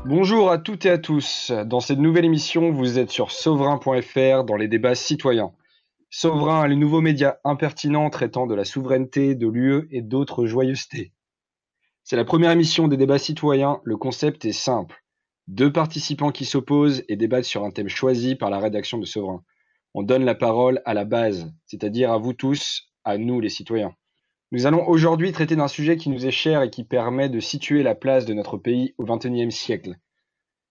Bonjour à toutes et à tous. Dans cette nouvelle émission, vous êtes sur Sovryn.fr dans les débats citoyens. Sovryn est le nouveau média impertinent traitant de la souveraineté, de l'UE et d'autres joyeusetés. C'est la première émission des débats citoyens. Le concept est simple. Deux participants qui s'opposent et débattent sur un thème choisi par la rédaction de Sovryn. On donne la parole à la base, c'est-à-dire à vous tous, à nous les citoyens. Nous allons aujourd'hui traiter d'un sujet qui nous est cher et qui permet de situer la place de notre pays au XXIe siècle.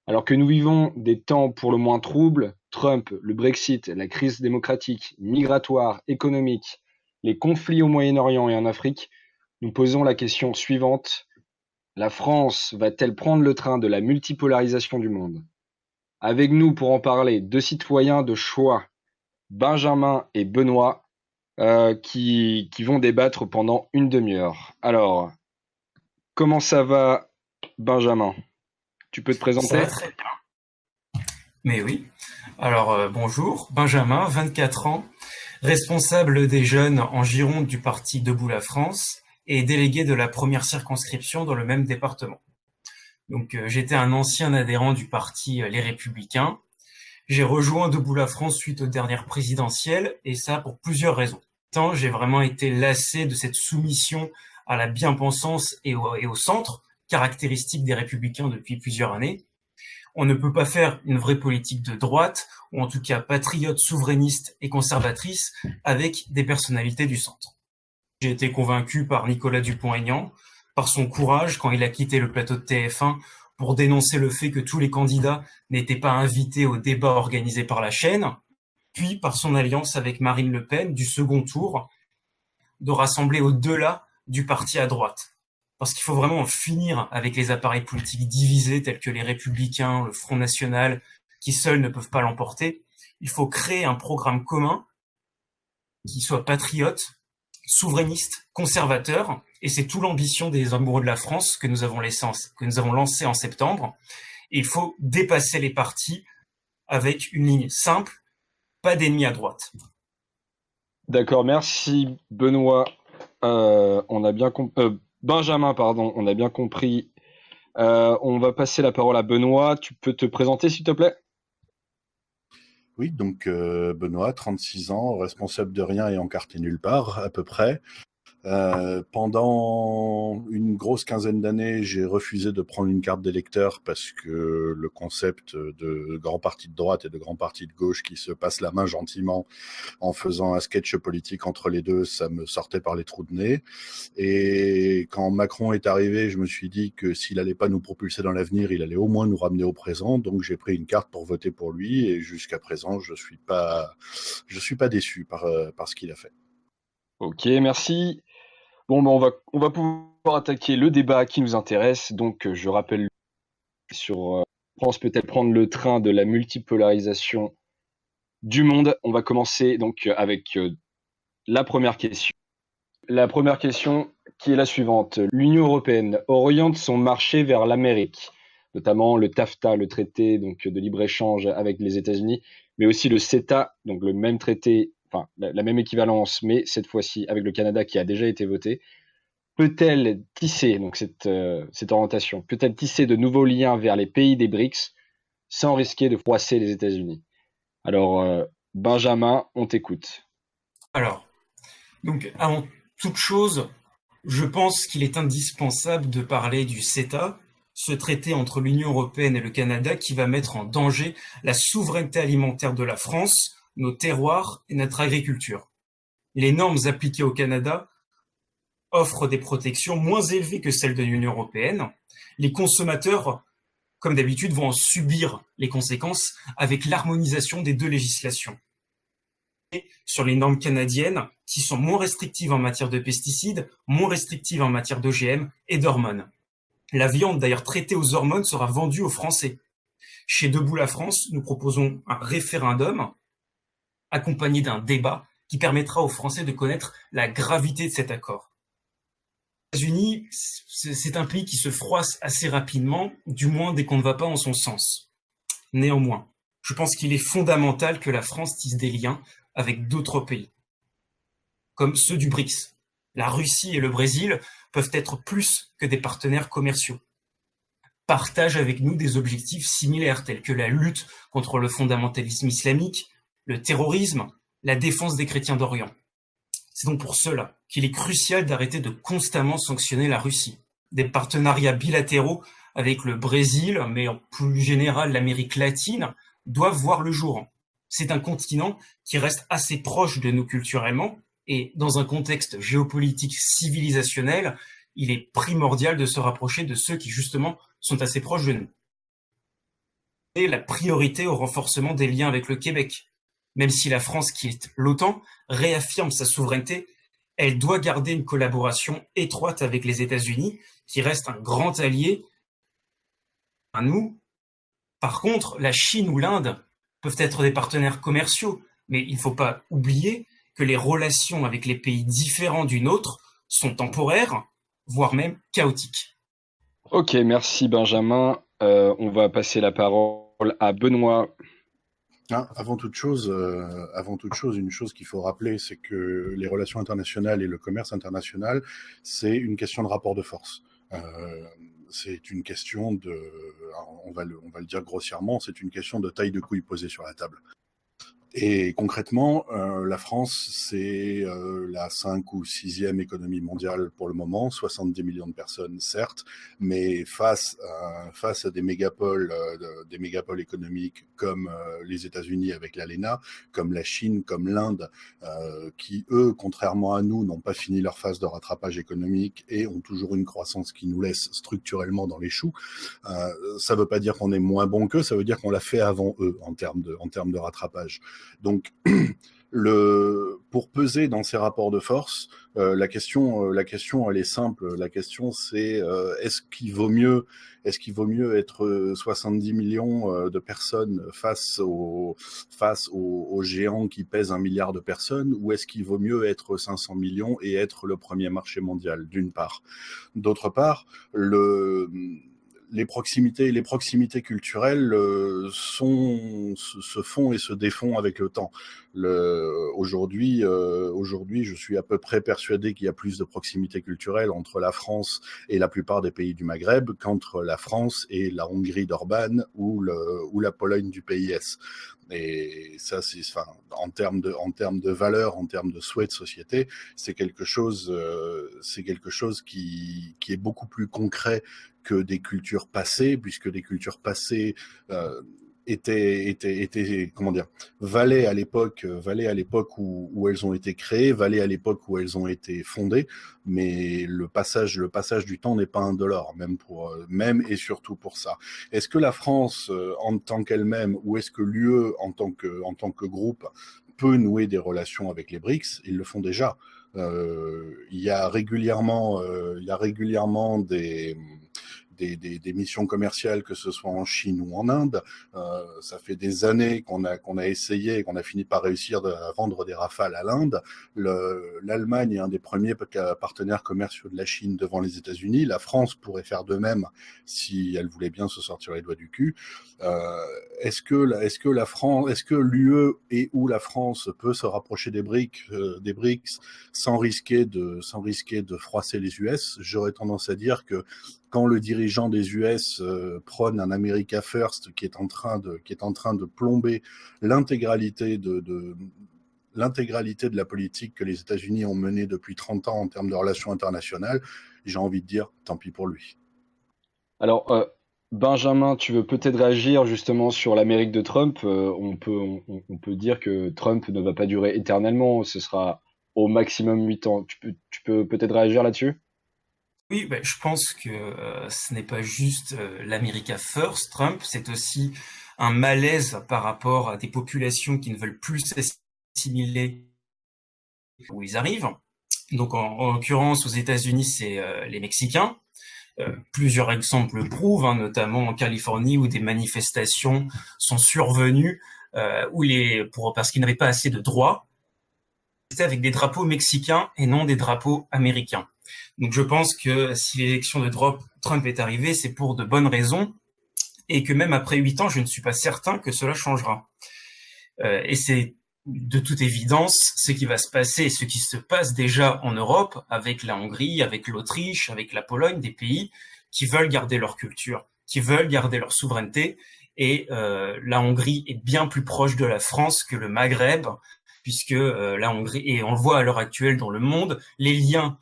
Alors que nous vivons des temps pour le moins troubles, Trump, le Brexit, la crise démocratique, migratoire, économique, les conflits au Moyen-Orient et en Afrique, nous posons la question suivante. La France va-t-elle prendre le train de la multipolarisation du monde? Avec nous pour en parler, deux citoyens de choix, Benjamin et Benoît, qui vont débattre pendant une demi-heure. Alors, comment ça va, Benjamin? Tu peux te Ça va présenter? très bien. Mais oui. Alors, bonjour, Benjamin, 24 ans, responsable des jeunes en Gironde du parti Debout la France et délégué de la première circonscription dans le même département. Donc, j'étais un ancien adhérent du parti Les Républicains. J'ai rejoint Debout la France suite aux dernières présidentielles, et ça pour plusieurs raisons. Tant j'ai vraiment été lassé de cette soumission à la bien-pensance et au centre, caractéristique des Républicains depuis plusieurs années. On ne peut pas faire une vraie politique de droite, ou en tout cas patriote, souverainiste et conservatrice, avec des personnalités du centre. J'ai été convaincu par Nicolas Dupont-Aignan, par son courage quand il a quitté le plateau de TF1 pour dénoncer le fait que tous les candidats n'étaient pas invités au débat organisé par la chaîne, puis par son alliance avec Marine Le Pen du second tour, de rassembler au-delà du parti à droite. Parce qu'il faut vraiment en finir avec les appareils politiques divisés tels que les Républicains, le Front National, qui seuls ne peuvent pas l'emporter. Il faut créer un programme commun qui soit patriote, souverainiste, conservateur, et c'est tout l'ambition des amoureux de la France que nous avons lancé en septembre. Et il faut dépasser les partis avec une ligne simple, pas d'ennemis à droite. D'accord, merci Benoît. Benjamin, pardon, on a bien compris. On va passer la parole à Benoît. Tu peux te présenter, s'il te plaît? Oui, donc Benoît, 36 ans, responsable de rien et encarté nulle part, à peu près. Pendant une grosse quinzaine d'années, j'ai refusé de prendre une carte d'électeur parce que le concept de grands partis de droite et de grands partis de gauche qui se passent la main gentiment en faisant un sketch politique entre les deux, ça me sortait par les trous de nez. Et quand Macron est arrivé, je me suis dit que s'il allait pas nous propulser dans l'avenir, il allait au moins nous ramener au présent. Donc j'ai pris une carte pour voter pour lui et jusqu'à présent, je suis pas déçu par ce qu'il a fait. Ok, merci. Bon, ben, on va pouvoir attaquer le débat qui nous intéresse. Donc, je rappelle sur France peut-elle prendre le train de la multipolarisation du monde. On va commencer donc avec la première question. La première question qui est la suivante. L'Union européenne oriente son marché vers l'Amérique, notamment le TAFTA, le traité donc, de libre-échange avec les États-Unis, mais aussi le CETA, donc le même traité, enfin la même équivalence, mais cette fois-ci avec le Canada qui a déjà été voté. Peut-elle tisser, donc cette orientation, peut-elle tisser de nouveaux liens vers les pays des BRICS sans risquer de froisser les États-Unis? Alors, Benjamin, on t'écoute. Alors, donc avant toute chose, je pense qu'il est indispensable de parler du CETA, ce traité entre l'Union européenne et le Canada qui va mettre en danger la souveraineté alimentaire de la France, nos terroirs et notre agriculture. Les normes appliquées au Canada offrent des protections moins élevées que celles de l'Union européenne. Les consommateurs, comme d'habitude, vont en subir les conséquences avec l'harmonisation des deux législations. Sur les normes canadiennes qui sont moins restrictives en matière de pesticides, moins restrictives en matière d'OGM et d'hormones. La viande d'ailleurs traitée aux hormones sera vendue aux Français. Chez Debout la France, nous proposons un référendum accompagné d'un débat qui permettra aux Français de connaître la gravité de cet accord. Les États-Unis, c'est un pays qui se froisse assez rapidement, du moins dès qu'on ne va pas en son sens. Néanmoins, je pense qu'il est fondamental que la France tisse des liens avec d'autres pays, comme ceux du BRICS. La Russie et le Brésil peuvent être plus que des partenaires commerciaux. partagent avec nous des objectifs similaires, tels que la lutte contre le fondamentalisme islamique, le terrorisme, la défense des chrétiens d'Orient. C'est donc pour cela qu'il est crucial d'arrêter de constamment sanctionner la Russie. Des partenariats bilatéraux avec le Brésil, mais en plus général l'Amérique latine, doivent voir le jour. C'est un continent qui reste assez proche de nous culturellement, et dans un contexte géopolitique civilisationnel, il est primordial de se rapprocher de ceux qui justement sont assez proches de nous. Et la priorité au renforcement des liens avec le Québec. Même si la France quitte l'OTAN, réaffirme sa souveraineté, elle doit garder une collaboration étroite avec les États-Unis, qui reste un grand allié à nous. Par contre, la Chine ou l'Inde peuvent être des partenaires commerciaux, mais il ne faut pas oublier que les relations avec les pays différents du nôtre sont temporaires, voire même chaotiques. Ok, merci Benjamin. On va passer la parole à Benoît. Avant toute chose, une chose qu'il faut rappeler, c'est que les relations internationales et le commerce international, c'est une question de rapport de force. C'est une question on va le dire grossièrement, c'est une question de taille de couille posée sur la table. Et concrètement, la France, c'est la 5 ou 6e économie mondiale pour le moment, 70 millions de personnes, certes, mais face à des mégapoles économiques comme les États-Unis avec l'ALENA, comme la Chine, comme l'Inde, qui, eux, contrairement à nous, n'ont pas fini leur phase de rattrapage économique et ont toujours une croissance qui nous laisse structurellement dans les choux, ça ne veut pas dire qu'on est moins bon qu'eux, ça veut dire qu'on l'a fait avant eux en termes de rattrapage. Donc, pour peser dans ces rapports de force, la question, elle est simple. La question, c'est est-ce qu'il vaut mieux être 70 millions de personnes face aux géants qui pèsent 1 milliard de personnes, ou est-ce qu'il vaut mieux être 500 millions et être le premier marché mondial, d'une part. D'autre part, les proximités culturelles se font et se défont avec le temps. Aujourd'hui, je suis à peu près persuadé qu'il y a plus de proximité culturelle entre la France et la plupart des pays du Maghreb qu'entre la France et la Hongrie d'Orban ou la Pologne du PIS. Et ça, en termes de valeurs, en termes de souhaits de société, c'est quelque chose qui est beaucoup plus concret que des cultures passées, puisque les cultures passées valaient à l'époque où elles ont été créées, valaient à l'époque où elles ont été fondées, mais le passage du temps n'est pas indolore, même et surtout pour ça. Est-ce que la France en tant qu'elle-même, ou est-ce que l'UE en tant que groupe peut nouer des relations avec les BRICS? Ils le font déjà. Il y a régulièrement des missions commerciales, que ce soit en Chine ou en Inde. Ça fait des années qu'on a essayé et qu'on a fini par réussir à vendre des Rafales à l'Inde. L'Allemagne est un des premiers partenaires commerciaux de la Chine devant les États-Unis. La France pourrait faire de même si elle voulait bien se sortir les doigts du cul. Est-ce que l'UE et ou la France peut se rapprocher des BRICS sans risquer de froisser les US? J'aurais tendance à dire que quand le dirigeant des US prône un America First qui est en train de plomber l'intégralité de la politique que les États-Unis ont menée depuis 30 ans en termes de relations internationales, j'ai envie de dire tant pis pour lui. Alors, Benjamin, tu veux peut-être réagir justement sur l'Amérique de Trump. On peut dire que Trump ne va pas durer éternellement, ce sera au maximum 8 ans. Tu peux peut-être réagir là-dessus? Oui, je pense que ce n'est pas juste l'America First, Trump, c'est aussi un malaise par rapport à des populations qui ne veulent plus s'assimiler où ils arrivent. Donc en l'occurrence aux États-Unis, c'est les Mexicains. Plusieurs exemples le prouvent, notamment en Californie où des manifestations sont survenues parce qu'ils n'avaient pas assez de droits. C'était avec des drapeaux mexicains et non des drapeaux américains. Donc je pense que si l'élection de Trump est arrivée, c'est pour de bonnes raisons et que même après 8 ans, je ne suis pas certain que cela changera. Et c'est de toute évidence ce qui va se passer, ce qui se passe déjà en Europe avec la Hongrie, avec l'Autriche, avec la Pologne, des pays qui veulent garder leur culture qui veulent garder leur souveraineté. Et la Hongrie est bien plus proche de la France que le Maghreb, puisque la Hongrie, et on le voit à l'heure actuelle dans le monde, les liens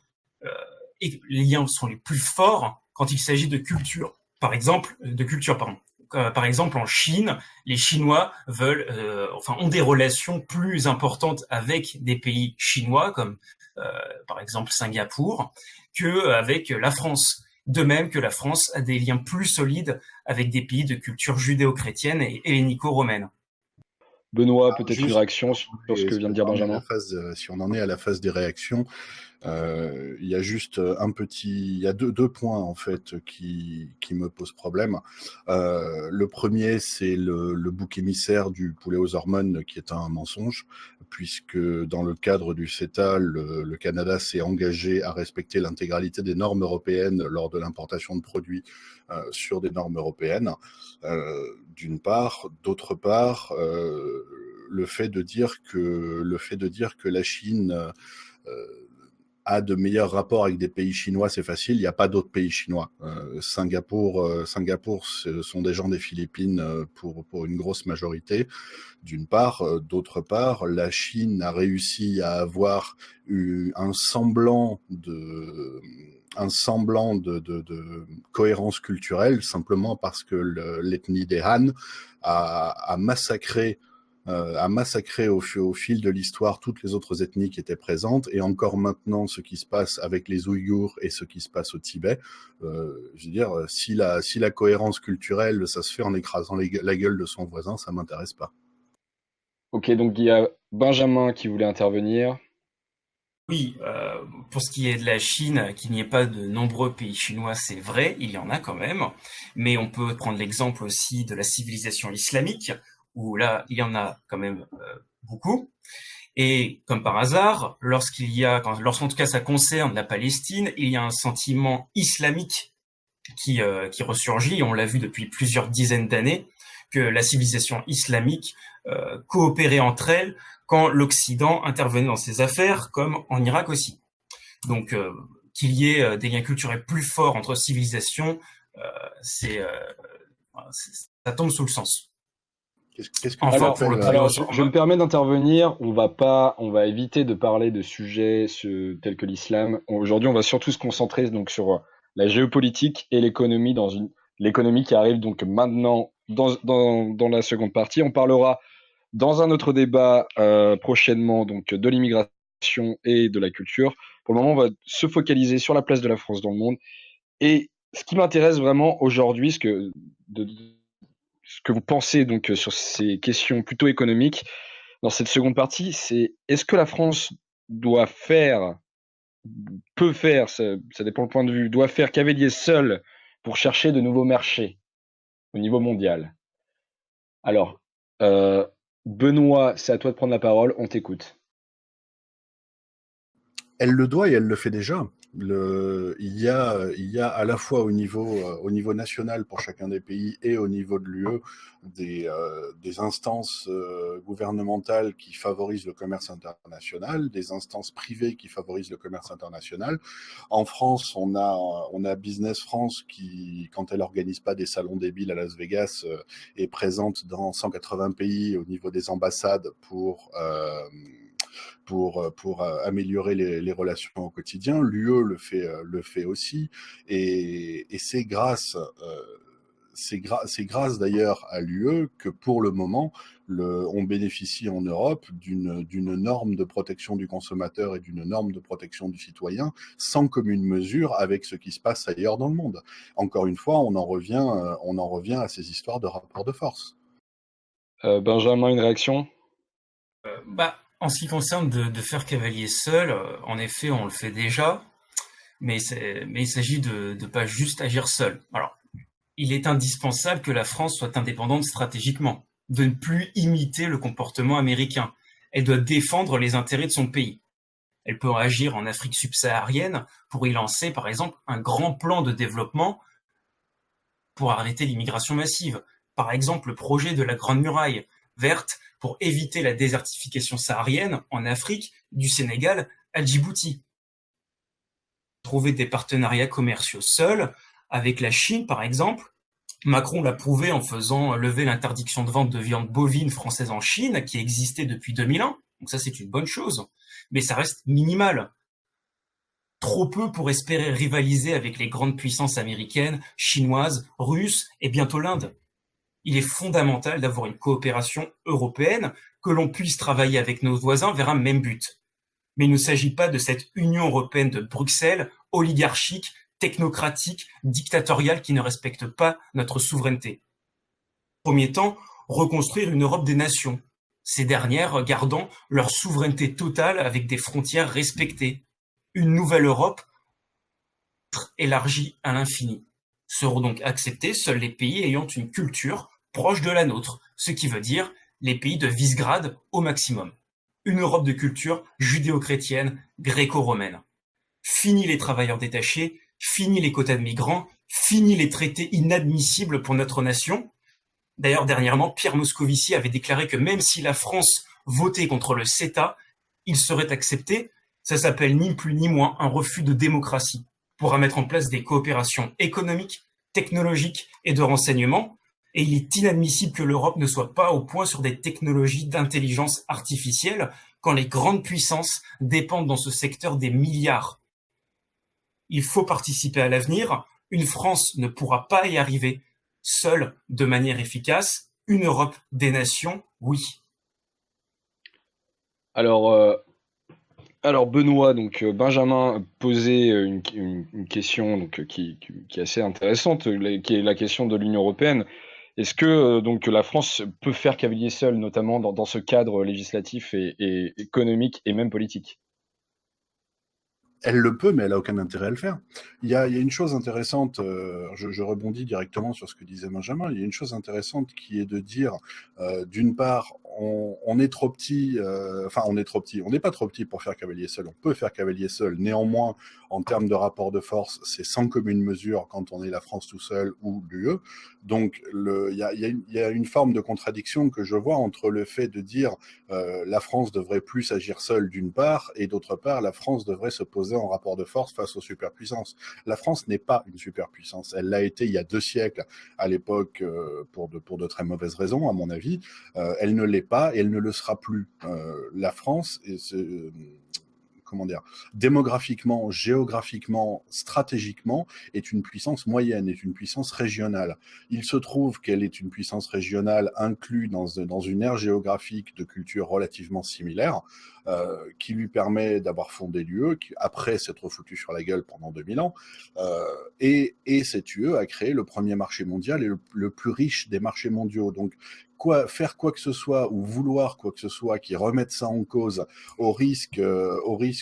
sont les plus forts quand il s'agit de culture. Par exemple, en Chine, les Chinois ont des relations plus importantes avec des pays chinois, comme par exemple Singapour, qu'avec la France. De même que la France a des liens plus solides avec des pays de culture judéo-chrétienne et hellénico-romaine. Benoît, peut-être une Juste, réaction sur ce que vient de dire Benjamin. Si on en est à la phase des réactions, il y a juste il y a deux points en fait qui me posent problème. Le premier, c'est le bouc émissaire du poulet aux hormones, qui est un mensonge, puisque dans le cadre du CETA, le Canada s'est engagé à respecter l'intégralité des normes européennes lors de l'importation de produits sur des normes européennes, d'une part. D'autre part, le fait de dire que la Chine a de meilleurs rapports avec des pays chinois, c'est facile. Il n'y a pas d'autres pays chinois. Singapour, ce sont des gens des Philippines pour une grosse majorité, d'une part. D'autre part, la Chine a réussi à avoir eu un semblant de cohérence culturelle, simplement parce que l'ethnie des Han a massacré au fil de l'histoire toutes les autres ethnies qui étaient présentes, et encore maintenant ce qui se passe avec les Ouïghours et ce qui se passe au Tibet. Je veux dire, si la cohérence culturelle, ça se fait en écrasant la gueule de son voisin, ça m'intéresse pas. Ok, donc il y a Benjamin qui voulait intervenir. Oui, pour ce qui est de la Chine, qu'il n'y ait pas de nombreux pays chinois, c'est vrai, il y en a quand même, mais on peut prendre l'exemple aussi de la civilisation islamique, où là, il y en a quand même beaucoup. Et comme par hasard, lorsqu'en tout cas ça concerne la Palestine, il y a un sentiment islamique qui ressurgit. On l'a vu depuis plusieurs dizaines d'années, que la civilisation islamique coopérait entre elles quand l'Occident intervenait dans ses affaires, comme en Irak aussi. Donc qu'il y ait des liens culturels plus forts entre civilisations, ça tombe sous le sens. Qu'est-ce que Enfin, pour le Alors, je me permets d'intervenir. On va éviter de parler de sujets tels que l'islam. Aujourd'hui, on va surtout se concentrer donc sur la géopolitique et l'économie l'économie qui arrive donc maintenant dans la seconde partie. On parlera dans un autre débat prochainement donc de l'immigration et de la culture. Pour le moment, on va se focaliser sur la place de la France dans le monde. Et ce qui m'intéresse vraiment aujourd'hui, ce que vous pensez donc sur ces questions plutôt économiques dans cette seconde partie, c'est est-ce que la France doit faire, peut faire, ça dépend le point de vue, doit faire cavalier seul pour chercher de nouveaux marchés au niveau mondial? Alors, Benoît, c'est à toi de prendre la parole, on t'écoute. Elle le doit et elle le fait déjà. Il y a à la fois au niveau national pour chacun des pays et au niveau de l'UE des instances gouvernementales qui favorisent le commerce international, des instances privées qui favorisent le commerce international. En France, on a Business France qui, quand elle organise pas des salons débiles à Las Vegas, est présente dans 180 pays au niveau des ambassades pour améliorer les relations au quotidien. L'UE le fait aussi, et c'est grâce d'ailleurs à l'UE que pour le moment, on bénéficie en Europe d'une norme de protection du consommateur et d'une norme de protection du citoyen sans commune mesure avec ce qui se passe ailleurs dans le monde. Encore une fois, on en revient à ces histoires de rapport de force. Benjamin, une réaction? En ce qui concerne de faire cavalier seul, en effet, on le fait déjà, mais il s'agit de pas juste agir seul. Alors, il est indispensable que la France soit indépendante stratégiquement, de ne plus imiter le comportement américain. Elle doit défendre les intérêts de son pays. Elle peut agir en Afrique subsaharienne pour y lancer, par exemple, un grand plan de développement pour arrêter l'immigration massive. Par exemple, le projet de la Grande Muraille verte pour éviter la désertification saharienne en Afrique, du Sénégal à Djibouti. Trouver des partenariats commerciaux seuls avec la Chine, par exemple, Macron l'a prouvé en faisant lever l'interdiction de vente de viande bovine française en Chine, qui existait depuis 2001. Donc ça, c'est une bonne chose. Mais ça reste minimal. Trop peu pour espérer rivaliser avec les grandes puissances américaines, chinoises, russes et bientôt l'Inde. Il est fondamental d'avoir une coopération européenne, que l'on puisse travailler avec nos voisins vers un même but. Mais il ne s'agit pas de cette Union européenne de Bruxelles, oligarchique, technocratique, dictatoriale qui ne respecte pas notre souveraineté. En premier temps, reconstruire une Europe des nations, ces dernières gardant leur souveraineté totale avec des frontières respectées. Une nouvelle Europe élargie à l'infini. Seront donc acceptés seuls les pays ayant une culture proche de la nôtre, ce qui veut dire les pays de Visegrad au maximum. Une Europe de culture judéo-chrétienne, gréco-romaine. Fini les travailleurs détachés, fini les quotas de migrants, fini les traités inadmissibles pour notre nation. D'ailleurs, dernièrement, Pierre Moscovici avait déclaré que même si la France votait contre le CETA, il serait accepté. Ça s'appelle ni plus ni moins un refus de démocratie. Pourra mettre en place des coopérations économiques, technologiques et de renseignement. Et il est inadmissible que l'Europe ne soit pas au point sur des technologies d'intelligence artificielle quand les grandes puissances dépendent dans ce secteur des milliards. Il faut participer à l'avenir. Une France ne pourra pas y arriver seule de manière efficace. Une Europe des nations, oui. Alors, Benoît, donc Benjamin posait une question donc, qui est assez intéressante, qui est la question de l'Union européenne. Est-ce que donc la France peut faire cavalier seul, notamment dans ce cadre législatif et économique et même politique? Elle le peut, mais elle a aucun intérêt à le faire. Il y a une chose intéressante, je rebondis directement sur ce que disait Benjamin, il y a une chose intéressante qui est de dire, d'une part, on est trop petit, on est trop petit, on n'est pas trop petit pour faire cavalier seul, on peut faire cavalier seul, néanmoins, en termes de rapport de force, c'est sans commune mesure quand on est la France tout seul ou l'UE, donc il y a une forme de contradiction que je vois entre le fait de dire la France devrait plus agir seule d'une part, et d'autre part, la France devrait se poser en rapport de force face aux superpuissances. La France n'est pas une superpuissance. Elle l'a été il y a 2 siècles, à l'époque, pour de très mauvaises raisons, à mon avis. Elle ne l'est pas et elle ne le sera plus. La France, comment dire, démographiquement, géographiquement, stratégiquement, est une puissance moyenne, est une puissance régionale. Il se trouve qu'elle est une puissance régionale inclue dans une aire géographique de culture relativement similaire, qui lui permet d'avoir fondé l'UE, qui après s'être foutu sur la gueule pendant 2000 ans, et cette UE a créé le premier marché mondial et le plus riche des marchés mondiaux. Donc, faire quoi que ce soit ou vouloir quoi que ce soit qui remette ça en cause au risque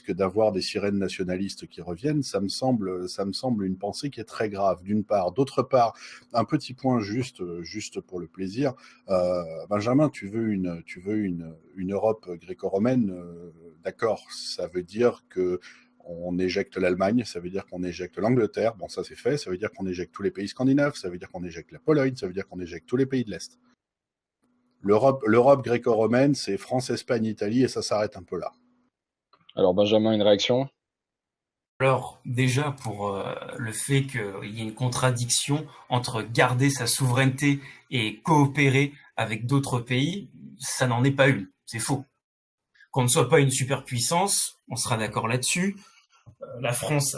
d'avoir des sirènes nationalistes qui reviennent, ça me semble une pensée qui est très grave, d'une part. D'autre part, un petit point juste pour le plaisir, Benjamin, tu veux une Europe gréco-romaine, d'accord, ça veut dire que on éjecte l'Allemagne, ça veut dire qu'on éjecte l'Angleterre, bon ça c'est fait, ça veut dire qu'on éjecte tous les pays scandinaves, ça veut dire qu'on éjecte la Pologne, ça veut dire qu'on éjecte tous les pays de l'Est. L'Europe gréco-romaine, c'est France, Espagne, Italie, et ça s'arrête un peu là. Alors Benjamin, une réaction? Alors déjà pour le fait qu'il y ait une contradiction entre garder sa souveraineté et coopérer avec d'autres pays, ça n'en est pas une, c'est faux. Qu'on ne soit pas une superpuissance, on sera d'accord là-dessus. La France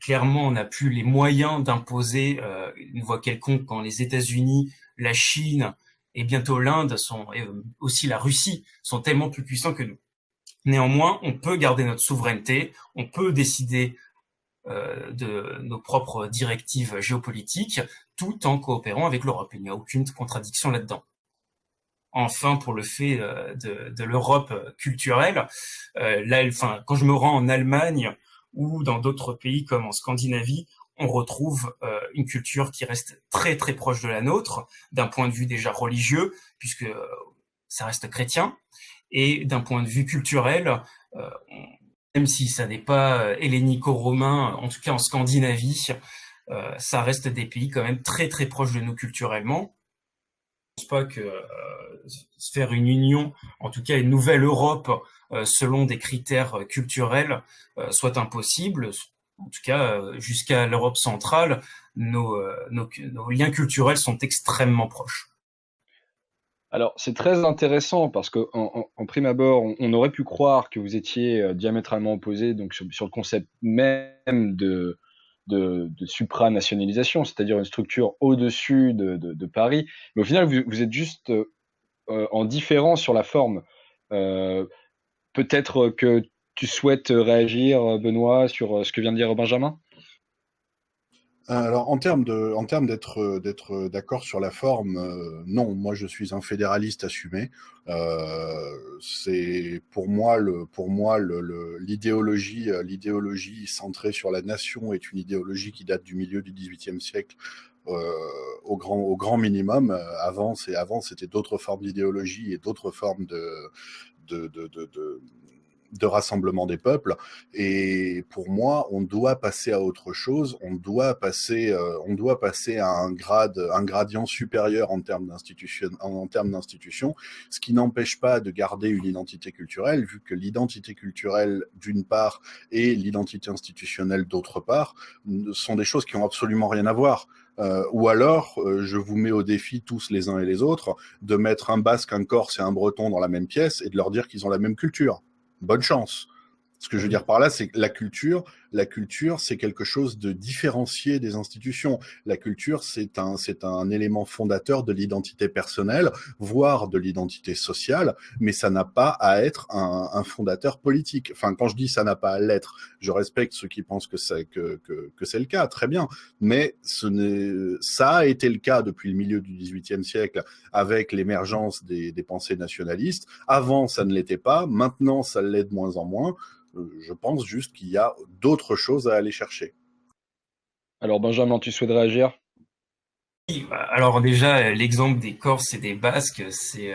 clairement n'a plus les moyens d'imposer une voie quelconque quand les États-Unis, la Chine et bientôt l'Inde et aussi la Russie sont tellement plus puissants que nous. Néanmoins, on peut garder notre souveraineté, on peut décider de nos propres directives géopolitiques tout en coopérant avec l'Europe. Il n'y a aucune contradiction là-dedans. Enfin, pour le fait de l'Europe culturelle, quand je me rends en Allemagne ou dans d'autres pays comme en Scandinavie, on retrouve une culture qui reste très très proche de la nôtre, d'un point de vue déjà religieux, puisque ça reste chrétien, et d'un point de vue culturel, même si ça n'est pas hellénico-romain, en tout cas en Scandinavie, ça reste des pays quand même très très proches de nous culturellement. Je ne pense pas que se faire une union, en tout cas une nouvelle Europe selon des critères culturels, soit impossible. en tout cas jusqu'à l'Europe centrale, nos liens culturels sont extrêmement proches. Alors, c'est très intéressant parce qu'en prime abord, on aurait pu croire que vous étiez diamétralement opposés donc sur le concept même de supranationalisation, c'est-à-dire une structure au-dessus de Paris. Mais au final, vous êtes juste en différence sur la forme. Euh, Peut-être que tu souhaites réagir, Benoît, sur ce que vient de dire Benjamin? Alors, en termes d'être d'accord sur la forme, non, moi je suis un fédéraliste assumé. C'est pour moi l'idéologie centrée sur la nation est une idéologie qui date du milieu du XVIIIe siècle. Au grand minimum. Avant, c'était d'autres formes d'idéologie et d'autres formes de, de, de, de, de rassemblement des peuples. Et pour moi, on doit passer à autre chose. On doit passer à un gradient supérieur en termes d'institution, ce qui n'empêche pas de garder une identité culturelle, vu que l'identité culturelle d'une part et l'identité institutionnelle d'autre part sont des choses qui ont absolument rien à voir. Ou alors, je vous mets au défi tous les uns et les autres de mettre un Basque, un Corse et un Breton dans la même pièce et de leur dire qu'ils ont la même culture. Bonne chance. Ce que je veux dire par là, c'est que la culture, c'est quelque chose de différencié des institutions. La culture, c'est un élément fondateur de l'identité personnelle, voire de l'identité sociale, mais ça n'a pas à être un fondateur politique. Enfin, quand je dis ça n'a pas à l'être, je respecte ceux qui pensent que c'est le cas, très bien. Mais ça a été le cas depuis le milieu du XVIIIe siècle avec l'émergence des pensées nationalistes. Avant, ça ne l'était pas. Maintenant, ça l'est de moins en moins. Je pense juste qu'il y a d'autres choses à aller chercher. Alors, Benjamin, tu souhaites réagir? Alors déjà, l'exemple des Corses et des Basques, c'est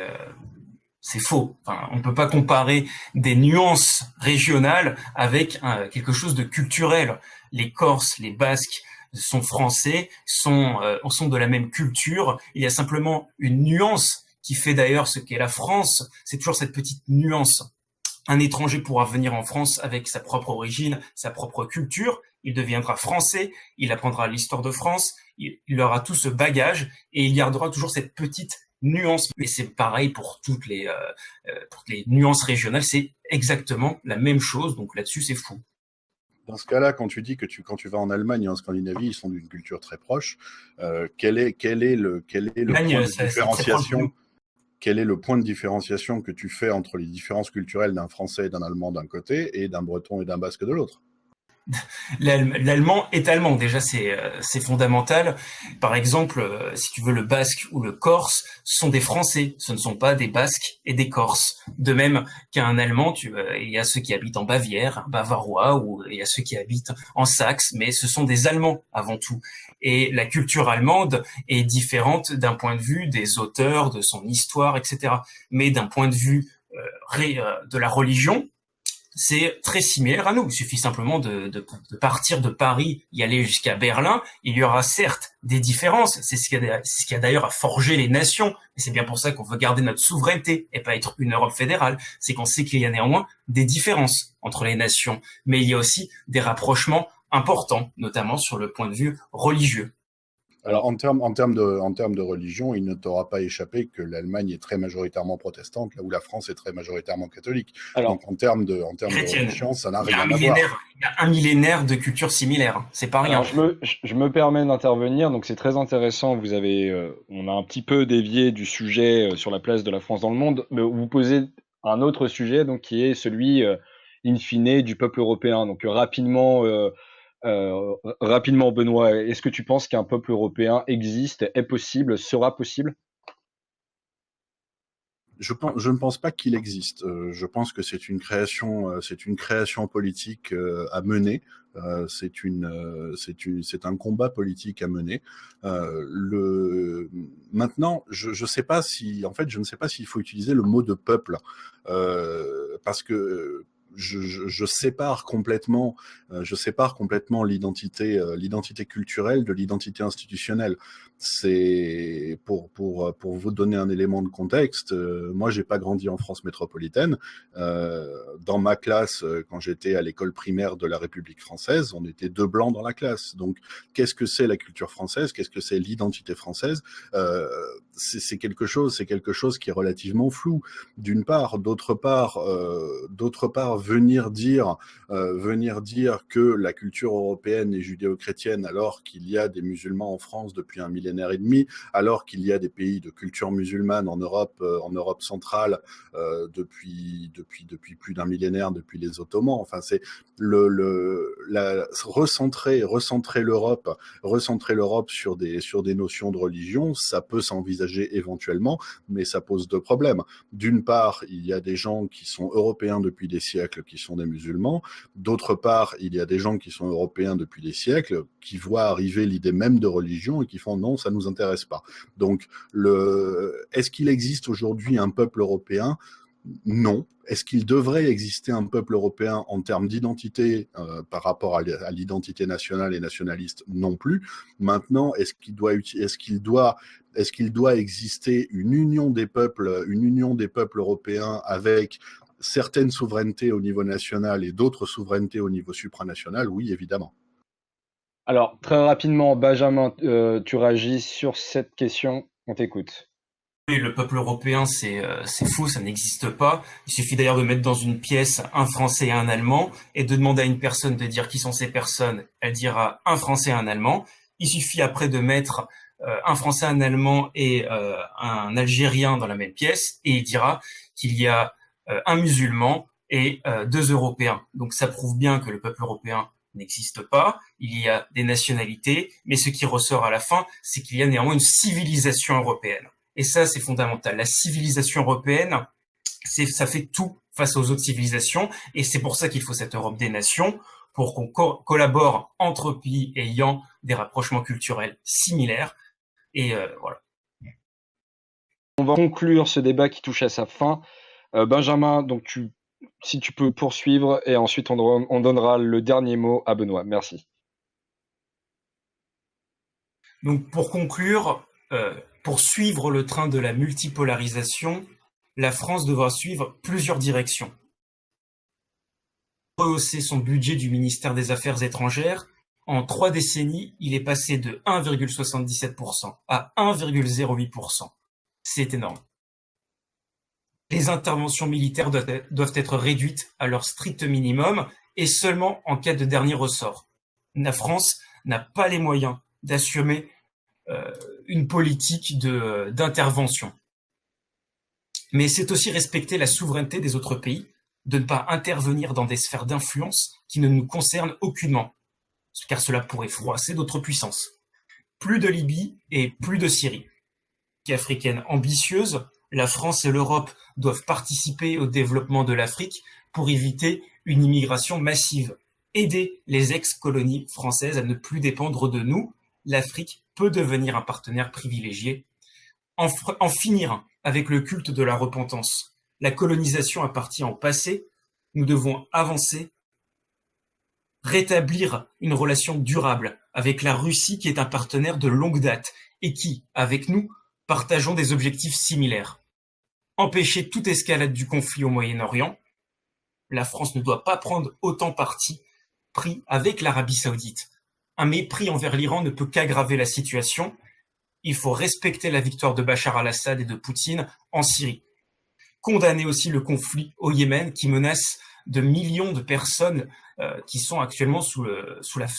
faux. Enfin, on ne peut pas comparer des nuances régionales avec quelque chose de culturel. Les Corses, les Basques sont français, sont de la même culture. Il y a simplement une nuance qui fait d'ailleurs ce qu'est la France. C'est toujours cette petite nuance. Un étranger pourra venir en France avec sa propre origine, sa propre culture. Il deviendra français, il apprendra l'histoire de France, il aura tout ce bagage et il gardera toujours cette petite nuance. Et c'est pareil pour toutes les nuances régionales, c'est exactement la même chose. Donc là-dessus, c'est fou. Dans ce cas-là, quand tu dis que quand tu vas en Allemagne et en Scandinavie, ils sont d'une culture très proche, quel est le point de différenciation? Quel est le point de différenciation que tu fais entre les différences culturelles d'un Français et d'un Allemand d'un côté et d'un Breton et d'un Basque de l'autre? L'allemand est allemand, déjà c'est fondamental. Par exemple, si tu veux, le basque ou le corse sont des Français, ce ne sont pas des Basques et des Corses. De même qu'un Allemand, il y a ceux qui habitent en Bavière, un Bavarois, ou il y a ceux qui habitent en Saxe, mais ce sont des Allemands avant tout. Et la culture allemande est différente d'un point de vue des auteurs, de son histoire, etc. Mais d'un point de vue de la religion, c'est très similaire à nous. Il suffit simplement de partir de Paris, y aller jusqu'à Berlin. Il y aura certes des différences. C'est ce qui a d'ailleurs à forger les nations. Et c'est bien pour ça qu'on veut garder notre souveraineté et pas être une Europe fédérale. C'est qu'on sait qu'il y a néanmoins des différences entre les nations. Mais il y a aussi des rapprochements importants, notamment sur le point de vue religieux. Alors, en termes de religion, il ne t'aura pas échappé que l'Allemagne est très majoritairement protestante, là où la France est très majoritairement catholique. Alors, donc, en termes de religion, ça n'a rien à voir. Il y a un millénaire de culture similaire. C'est pas rien. Alors, je me permets d'intervenir, donc c'est très intéressant. On a un petit peu dévié du sujet sur la place de la France dans le monde, mais vous posez un autre sujet, donc qui est celui, in fine, du peuple européen. Donc rapidement, Benoît, est-ce que tu penses qu'un peuple européen existe, est possible, sera possible? Je ne pense pas qu'il existe. Je pense que c'est une création politique à mener. C'est un combat politique à mener. Maintenant, je ne sais pas si, en fait, je ne sais pas s'il faut utiliser le mot de peuple, parce que je sépare complètement, l'identité culturelle de l'identité institutionnelle. C'est pour vous donner un élément de contexte. Moi, j'ai pas grandi en France métropolitaine. Dans ma classe, quand j'étais à l'école primaire de la République française, on était 2 blancs dans la classe. Donc, qu'est-ce que c'est la culture française? Qu'est-ce que c'est l'identité française? C'est quelque chose qui est relativement flou. D'une part, d'autre part, venir dire que la culture européenne est judéo-chrétienne alors qu'il y a des musulmans en France depuis un millénaire et demi, alors qu'il y a des pays de culture musulmane en Europe centrale depuis plus d'un millénaire, depuis les Ottomans. Enfin, c'est recentrer l'Europe sur des notions de religion, ça peut s'envisager éventuellement, mais ça pose 2 problèmes. D'une part, il y a des gens qui sont européens depuis des siècles, qui sont des musulmans. D'autre part, il y a des gens qui sont européens depuis des siècles, qui voient arriver l'idée même de religion et qui font non, ça nous intéresse pas. Donc, est-ce qu'il existe aujourd'hui un peuple européen? Non. Est-ce qu'il devrait exister un peuple européen en termes d'identité par rapport à l'identité nationale et nationaliste? Non plus. Maintenant, est-ce qu'il doit exister une union des peuples européens avec certaines souverainetés au niveau national et d'autres souverainetés au niveau supranational? Oui, évidemment. Alors, très rapidement, Benjamin, tu réagis sur cette question. On t'écoute. Oui, le peuple européen, c'est faux, ça n'existe pas. Il suffit d'ailleurs de mettre dans une pièce un Français et un Allemand et de demander à une personne de dire qui sont ces personnes. Elle dira un Français et un Allemand. Il suffit après de mettre un Français, un Allemand et un Algérien dans la même pièce et il dira qu'il y a un musulman et 2 Européens. Donc ça prouve bien que le peuple européen n'existe pas. Il y a des nationalités, mais ce qui ressort à la fin, c'est qu'il y a néanmoins une civilisation européenne. Et ça, c'est fondamental. La civilisation européenne, ça fait tout face aux autres civilisations. Et c'est pour ça qu'il faut cette Europe des nations, pour qu'on collabore entre pays ayant des rapprochements culturels similaires. Et voilà. On va conclure ce débat qui touche à sa fin. Benjamin, donc si tu peux poursuivre, et ensuite on donnera le dernier mot à Benoît. Merci. Donc pour conclure, pour suivre le train de la multipolarisation, la France devra suivre plusieurs directions. Rehausser son budget du ministère des Affaires étrangères. En 3 décennies, il est passé de 1,77% à 1,08%. C'est énorme. Les interventions militaires doivent être réduites à leur strict minimum et seulement en cas de dernier ressort. La France n'a pas les moyens d'assumer une politique d'intervention. Mais c'est aussi respecter la souveraineté des autres pays, de ne pas intervenir dans des sphères d'influence qui ne nous concernent aucunement, car cela pourrait froisser d'autres puissances. Plus de Libye et plus de Syrie. Africaine ambitieuse, la France et l'Europe doivent participer au développement de l'Afrique pour éviter une immigration massive. Aider les ex-colonies françaises à ne plus dépendre de nous, l'Afrique peut devenir un partenaire privilégié. En finir avec le culte de la repentance. La colonisation appartient au passé, nous devons avancer, rétablir une relation durable avec la Russie qui est un partenaire de longue date et qui, avec nous, partageons des objectifs similaires. Empêcher toute escalade du conflit au Moyen-Orient. La France ne doit pas prendre autant parti pris avec l'Arabie Saoudite. Un mépris envers l'Iran ne peut qu'aggraver la situation. Il faut respecter la victoire de Bachar al-Assad et de Poutine en Syrie. Condamner aussi le conflit au Yémen qui menace de millions de personnes qui sont actuellement sous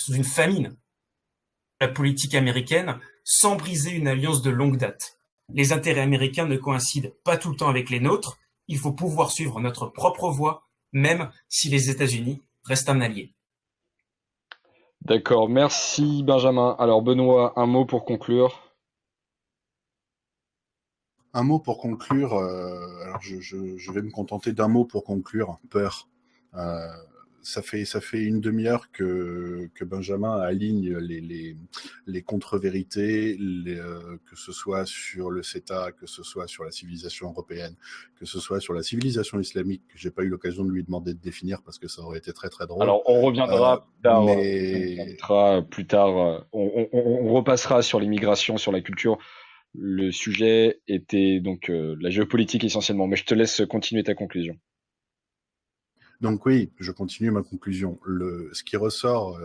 une famine. La politique américaine sans briser une alliance de longue date. Les intérêts américains ne coïncident pas tout le temps avec les nôtres. Il faut pouvoir suivre notre propre voie, même si les États-Unis restent un allié. D'accord, merci Benjamin. Alors Benoît, un mot pour conclure. Un mot pour conclure. Alors je vais me contenter d'un mot pour conclure. Peur. ça fait une demi-heure que Benjamin aligne les contre-vérités, que ce soit sur le CETA, que ce soit sur la civilisation européenne, que ce soit sur la civilisation islamique, que j'ai pas eu l'occasion de lui demander de définir parce que ça aurait été très très drôle. Alors, on reviendra plus tard. On repassera sur l'immigration, sur la culture. Le sujet était donc la géopolitique essentiellement, mais je te laisse continuer ta conclusion. Donc oui, je continue ma conclusion. Ce qui ressort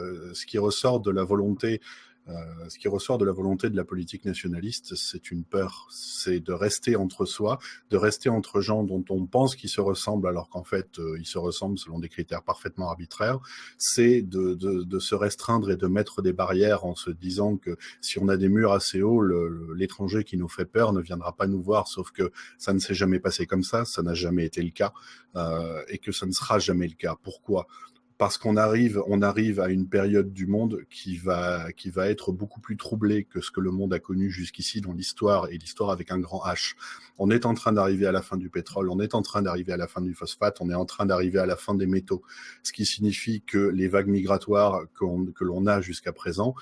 de la volonté, de la politique nationaliste, c'est une peur, c'est de rester entre soi, de rester entre gens dont on pense qu'ils se ressemblent alors qu'en fait ils se ressemblent selon des critères parfaitement arbitraires. C'est de se restreindre et de mettre des barrières en se disant que si on a des murs assez hauts, l'étranger qui nous fait peur ne viendra pas nous voir. Sauf que ça ne s'est jamais passé comme ça n'a jamais été le cas, et que ça ne sera jamais le cas. Pourquoi ? Parce qu'on arrive à une période du monde qui va être beaucoup plus troublée que ce que le monde a connu jusqu'ici dans l'histoire, et l'histoire avec un grand H. On est en train d'arriver à la fin du pétrole, on est en train d'arriver à la fin du phosphate, on est en train d'arriver à la fin des métaux, ce qui signifie que les vagues migratoires que l'on a jusqu'à présent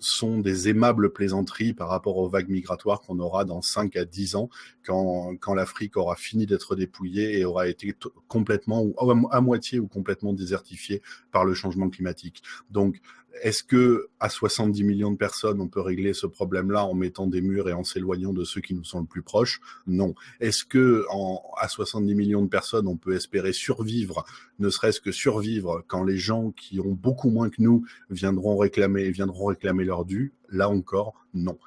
sont des aimables plaisanteries par rapport aux vagues migratoires qu'on aura dans 5 à 10 ans, quand l'Afrique aura fini d'être dépouillée et aura été complètement, ou à moitié ou complètement désertifiée par le changement climatique. Donc, est-ce que à 70 millions de personnes, on peut régler ce problème-là en mettant des murs et en s'éloignant de ceux qui nous sont le plus proches ? Non. Est-ce que à 70 millions de personnes, on peut espérer survivre, ne serait-ce que survivre, quand les gens qui ont beaucoup moins que nous viendront réclamer leur dû ? Là encore, non.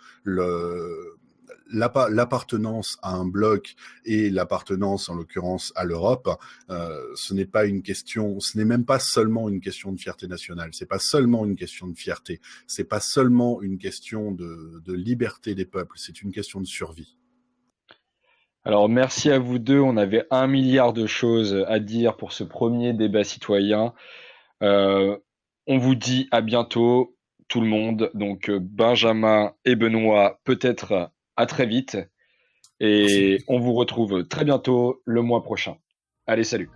L'appartenance à un bloc et l'appartenance, en l'occurrence, à l'Europe, ce n'est même pas seulement une question de fierté nationale. C'est pas seulement une question de fierté. C'est pas seulement une question de liberté des peuples. C'est une question de survie. Alors, merci à vous deux. On avait 1 milliard de choses à dire pour ce premier débat citoyen. On vous dit à bientôt, tout le monde. Donc, Benjamin et Benoît, peut-être à très vite. Et on vous retrouve très bientôt le mois prochain. Allez, salut.